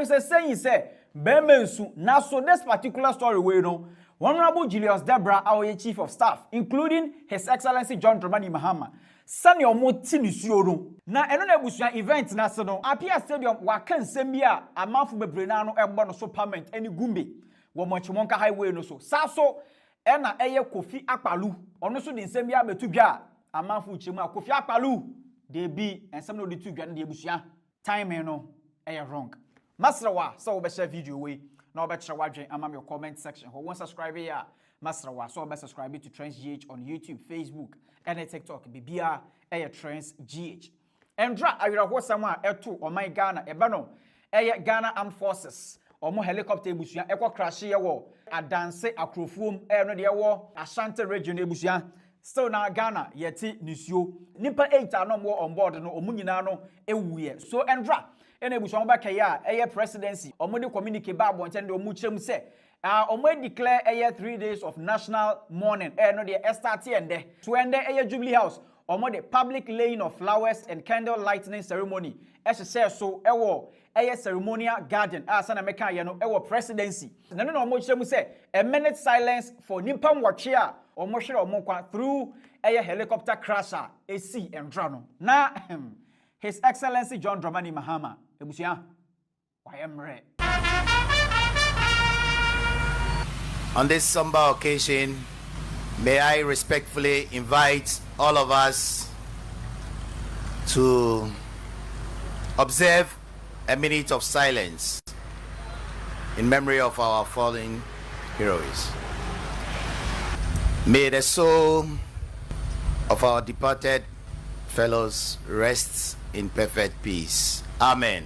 is saying say Bemensu. Now so this particular story we know Honorable Julius Debrah, our Chief of Staff, including His Excellency John Dramani Mahama, sani omo tinisuo no na eno na ebusuan event na se no Appiah Stadium wakan sembia amanfo bebre na no egbo no so parliament eni gumbe wo mochimonka highway no so saso ena eye Kofi Akpaloo ono so de sembia betu dwa amanfo chemu Kofi Akpaloo de bi ensem no de tu dwa de ebusuan time no eye wrong masrawa so we be share video we na obe kire wadwen amam your comment section ho won subscribe here masrawa so obe subscribe to Trends GH on YouTube, Facebook and TikTok bibia Trends GH endra awira ho sama eto o my Ghana eba no Ghana Armed Forces omo helicopter ebusuan ekọ crash ye wo adanse akrofuom no de wo Ashanti region ebusuan still na Ghana yeti nisuo nipa 8 anom wo on board no omunyina no ewuye so endra ene ebusuan ba kaya presidency omo de communicate ba bonten de omu chem se omo declare 3 days of national mourning no de start ende to ende Jubilee House omo the public laying of flowers and candle lighting ceremony say so ewo ceremonial garden sana meka ye no ewo presidency na no omo chem se a minute silence for nimpa nwotwe a omo hwere omo kwa through helicopter crasher esi endra no na His Excellency John Dramani Mahama ebusia wayemre. On this somber occasion, may I respectfully invite all of us to observe a minute of silence in memory of our fallen heroes. May the soul of our departed fellows rest in perfect peace. Amen.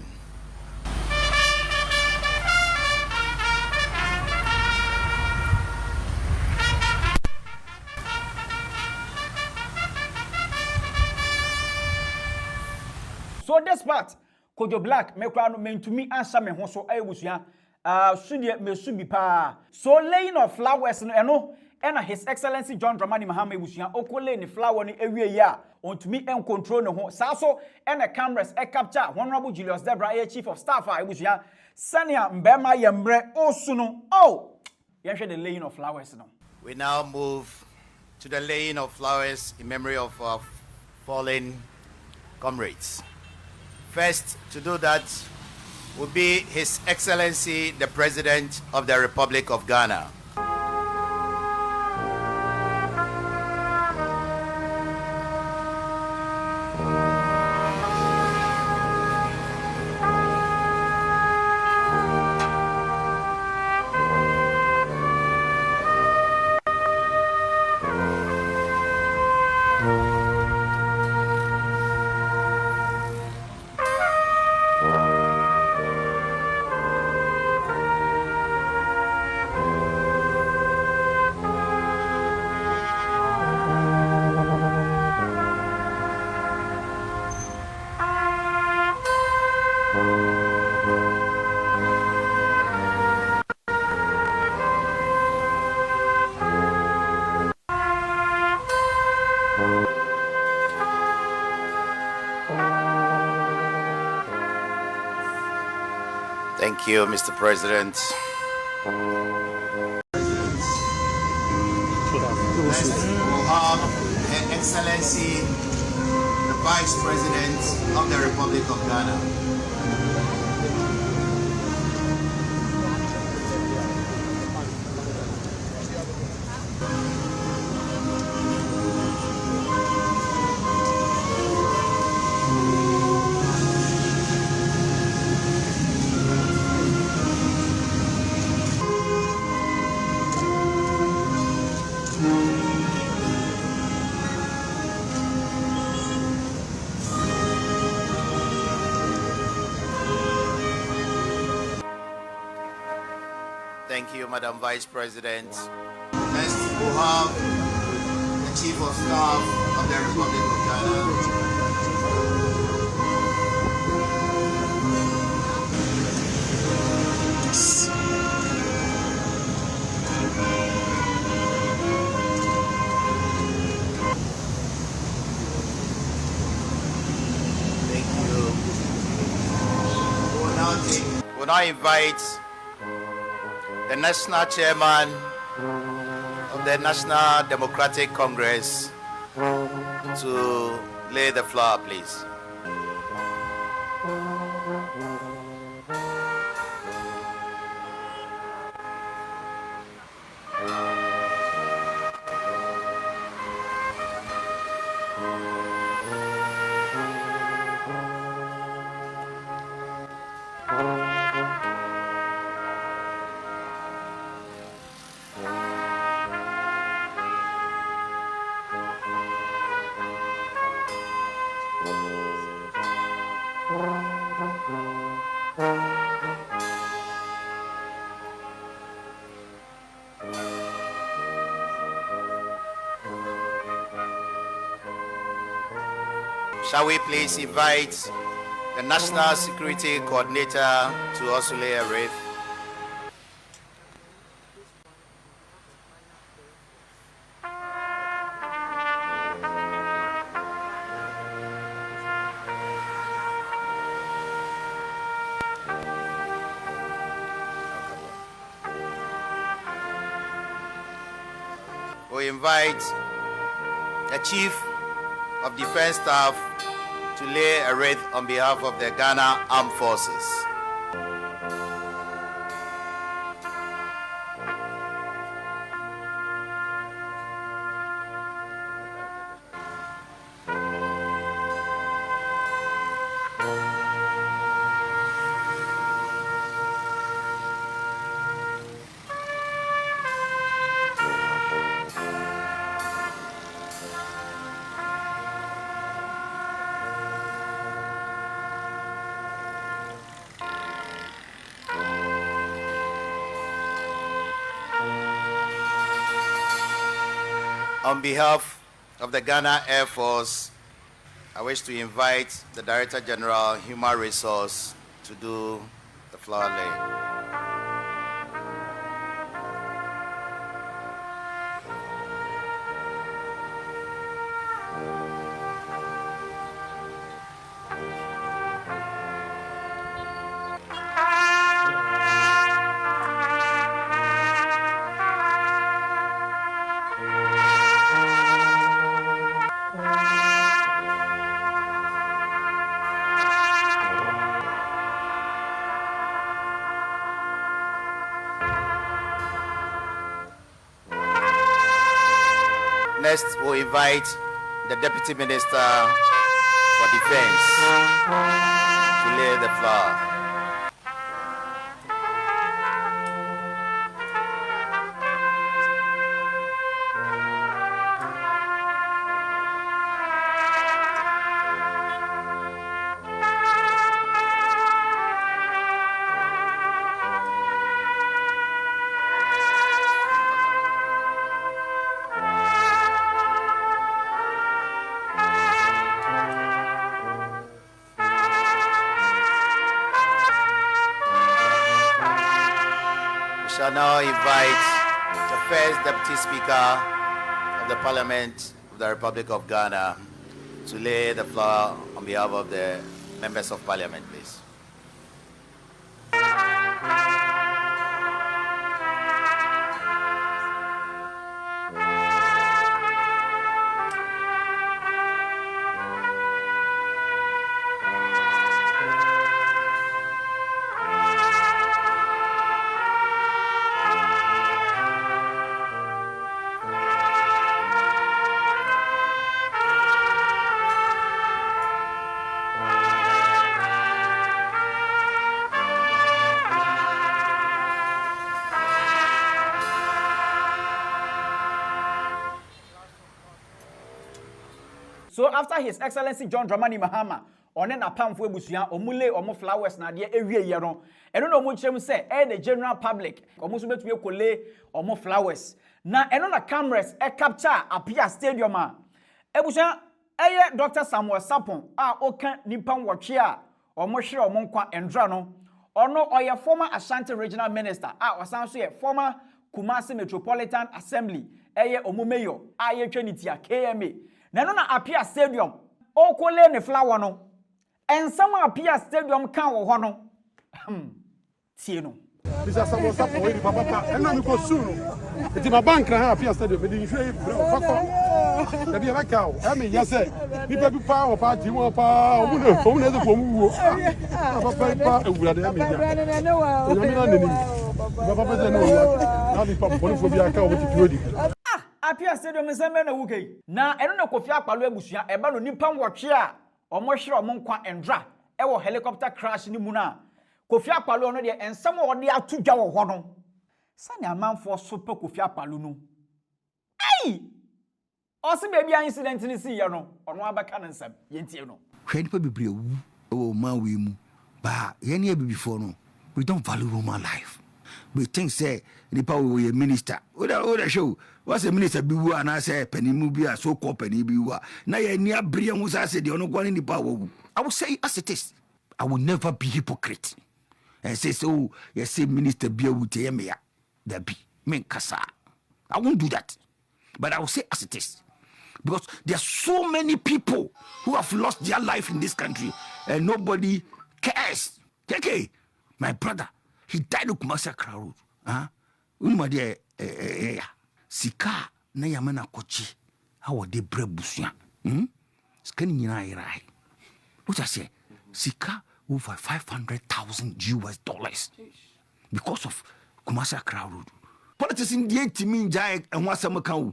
So this part, Kojo Black, me kwa no mentumi answer me ho so ayebusua sudie mesubi pa. So laying of flowers no eno ena His Excellency John Dramani Mahama ebusua okole ni flower ni ewie ya ontumi en control ne ho saso ena cameras capture Honorable Julius Debrah Chief of Staff ebusua sania mbema yembre osu no yenhwe the laying of flowers no. We now move to the laying of flowers in memory of our fallen comrades. First to do that will be His Excellency the President of the Republic of Ghana. Thank you, Mr. President. Her Excellency, the Vice President of the Republic of Ghana. Thank you, Madam Vice President. Next, we'll have the Chief of Staff of the Republic of Ghana. Thank you. will now invite the national chairman of the National Democratic Congress to lay the flower, please. Shall we please invite the National Security Coordinator to also lay a wreath? We invite the Chief of Defense Staff to lay a wreath on behalf of the Ghana Armed Forces. On behalf of the Ghana Air Force, I wish to invite the Director General, Human Resource, to do the flower laying. Next, we'll invite the Deputy Minister for Defense to lay the flower. Shall now invite the first Deputy Speaker of the Parliament of the Republic of Ghana to lay the flower on behalf of the members of Parliament, please. So after His Excellency John Dramani Mahama, one na pamfo ebusuan omule omo flowers na de ewie ye no eno na omo kyerem se the general public omo so betumi ekole omo flowers na eno na cameras capture Appiah Stadium a ebusuan Dr. Samuel Sapon a oka nipa nwotwe a omo hwere omo nkwa endra no ono oye former Ashanti regional minister a osan so ye former Kumasi Metropolitan Assembly omo mayor a ye twanitia KMA na no na Appiah Stadium okole ne flower no ensam Appiah Stadium kan wo ho no tie no Bisa samo sapo we papa e na mi ko su no enti ma bank na ha Appiah stadium me di hwe fakọ da bi ba ka o e me ya se ni ba bi pa o pa ti mo pa o mu ne ze ko mu wo papa pa ewura de me ya o mi na neni papa se no na bi pa polifo bi aka o ti piodi Appiah stadium nsembe na wuke na eno na Kofi Akpaloo abusua eba no nipa nwotwe a omo hwere omo nkwa endra e wo helicopter crash ni mu na Kofi Akpaloo no de ensem wo de atudwa wo ho no sane amanfo so pe Kofi Akpaloo no ai osi baby incident ni si ye no ono abaka na nsem yentie no hwe nipa bebre wu o ma we mu ba ye ne before no we don't value human life we think say nipa we minister oda show what's a minister bi wu ana say panimu bi a so called pani bi wu na ye ni abre hu sa say de ono gwa nipa wu I will say as it is I will never be hypocrite and say so you say minister bi wu te me ya da bi men kasa I won't do that but I will say as it is because there are so many people who have lost their life in this country and nobody cares. Okay, my brother, he died of Kumasi crowd. Unimade sika na yamana kochi. How they bread busia? Scanning in eye. What I say? Sika over $500,000 because of Kumasi crowd. Politics in the 80 mean giant and one summer cow.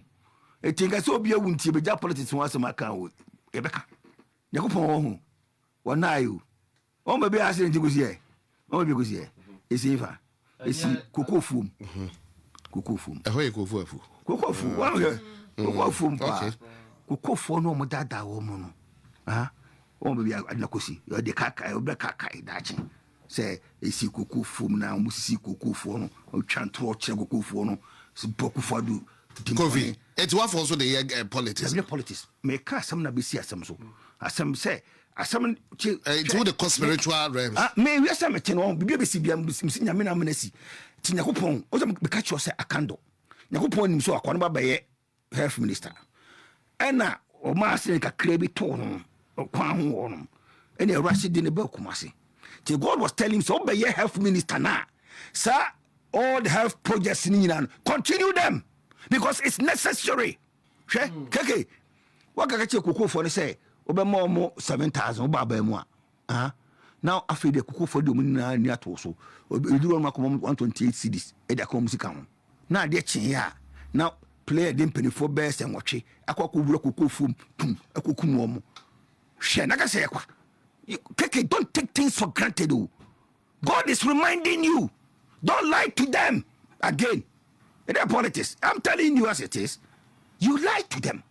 I think I saw be a wunty, but politics once a account. Rebecca. Yakupon, one eye. Oh, maybe I said it was here. Oh, because here. It's Eva. It's cocoa foam. Cocoa foam. A way cocoa foam. Cocoa foam. Cocoa foam. Cocoa foam no more dada woman. Ah, oh, maybe I not see. You're the caca, or black caca, daching. Say, it's cocoa foam now, must see cocoa foam, or chant to watch cocoa foam, so boku for do. Kofi, it's what also the politics. The politics. Make some na be see some so. As some say, as some to the conspiritual realms. May we some ten be see be nyame menesi. Ti Yakupon, o be catch you say akando. Yakupon nim so akwa no ba ye health minister. Ena o ma se ka krebi to no. Kwa ho no. Ena rush di ne ba kumase. Ti God was telling him so be ye health minister na. Sir, all the health projects ni nyina continue them. Because it's necessary. Keke, what can I check Kuku for the say? Obama more 7,000 Obama. Now I feel the Kuku for the Munina near Toso. You do 128 CDs at the Comsicam. Now they're here. Now play a dimpany for best and watch it. A Kuku fum, a Kukumomo. Shanaka say, Keke, don't take things for granted. God is reminding you. Don't lie to them again. Their politics. I'm telling you as it is. You lie to them.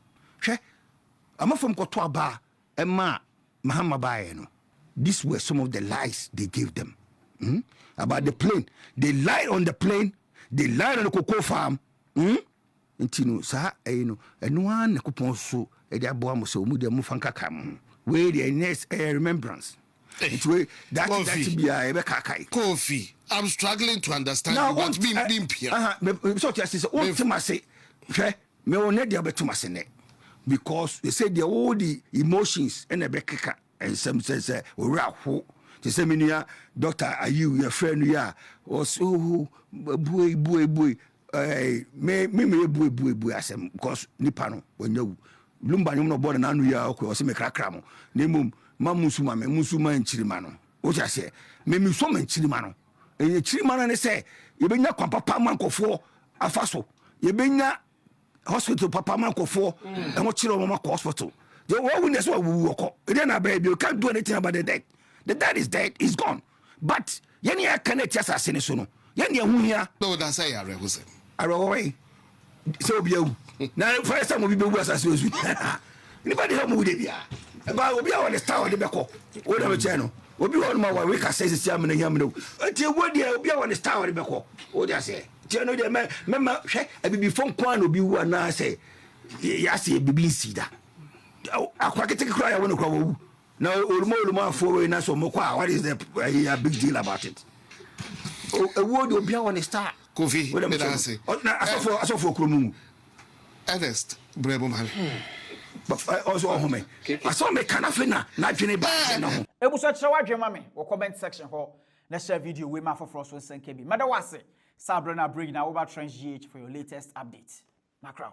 I'm from Kotwaba, Emma, Mahama Julius. These were some of the lies they gave them. About the plane. They lied on the plane. They lied on the cocoa farm. Intino, sir, and one coupon so, a diabomo so, Mudia Mufanka cam. Where the next remembrance. It's way that to be a Kofi, I'm struggling to understand now, what's being here. So just what to say, me on the other to my because they say the all the emotions and a becker and some says, who the seminar, Doctor, are you your friend? Yeah, or so boy, me, as because Nipano, when you Lumba, no born an annual or some crackramo, name Mamusuma, Musuma and Chirimano. What I say, maybe so many Chirimano. And the Chirimano say, you bring your papa manco for a faso. You bring your hospital papa manco for and what Chiroma hospital. The woman is what we walk. Then a baby, you can't do anything about the dead. The dad is dead, he's gone. But Yenya cannot just assassinate Sono. Yenya who here? No, that's I represent. I away. So be you. Now, first time we be worse as you. Anybody help me with it? About will be on the star of the Beko. Whatever channel. Will be on my way. Can say the chairman and Yamino. Until one day will be on the star of the Beko. What I say? General, the man, remember, I be before Kwan will be one. I say, yes, it be cedar. I quite take a cry. I want to go. Now, more for us or Mokwa. What is the big deal about it? A word will be on the star. Kofi, what am I say? I saw for Krumu. Ernest, Breboman. But also home. I saw me canafina, not Jenny Bass. Ebusa chawa dwema me wo comment section ho let's share video we ma for frost one send kebi mada wase Sabrina bring na over Trench GH for your latest update. Macron.